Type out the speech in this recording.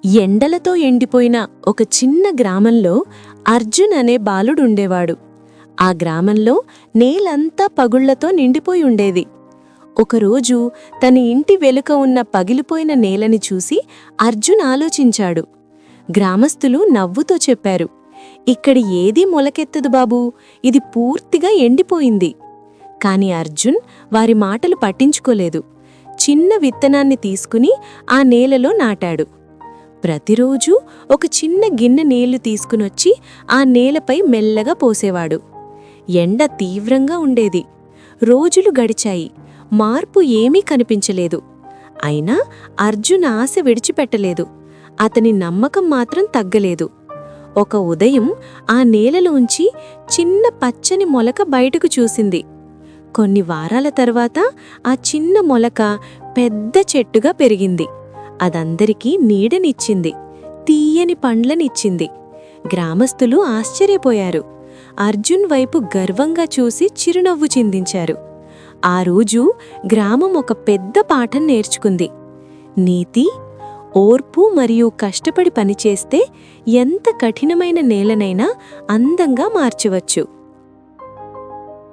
ఎండలతో ఎండిపోయిన ఒక చిన్న గ్రామంలో అర్జున్ అనే బాలుడుండేవాడు. ఆ గ్రామంలో నేలంతా పగుళ్లతో నిండిపోయి ఉండేది. ఒకరోజు తన ఇంటి వెనుక ఉన్న పగిలిపోయిన నేలని చూసి అర్జున్ ఆలోచించాడు. గ్రామస్తులు నవ్వుతో చెప్పారు, "ఇక్కడి ఏదీ మొలకెత్తదు బాబూ, ఇది పూర్తిగా ఎండిపోయింది." కాని అర్జున్ వారి మాటలు పట్టించుకోలేదు. చిన్న విత్తనాన్ని తీసుకుని ఆ నేలలో నాటాడు. ప్రతిరోజూ ఒక చిన్న గిన్నె నీళ్లు తీసుకునొచ్చి ఆ నేలపై మెల్లగా పోసేవాడు. ఎండ తీవ్రంగా ఉండేది. రోజులు గడిచాయి. మార్పు ఏమీ కనిపించలేదు. అయినా అర్జున్ ఆశ విడిచిపెట్టలేదు. అతని నమ్మకం మాత్రం తగ్గలేదు. ఒక ఉదయం ఆ నేలలోంచి చిన్న పచ్చని మొలక బయటకు చూసింది. కొన్ని వారాల తర్వాత ఆ చిన్న మొలక పెద్ద చెట్టుగా పెరిగింది. అదందరికీ నీడనిచ్చింది, తీయని పండ్లనిచ్చింది. గ్రామస్తులు ఆశ్చర్యపోయారు. అర్జున్ వైపు గర్వంగా చూసి చిరునవ్వు చిందించారు. ఆ రోజు గ్రామం ఒక పెద్ద పాఠం నేర్చుకుంది. నీతి, ఓర్పు మరియు కష్టపడి పనిచేస్తే ఎంత కఠినమైన నేలనైనా అందంగా మార్చవచ్చు.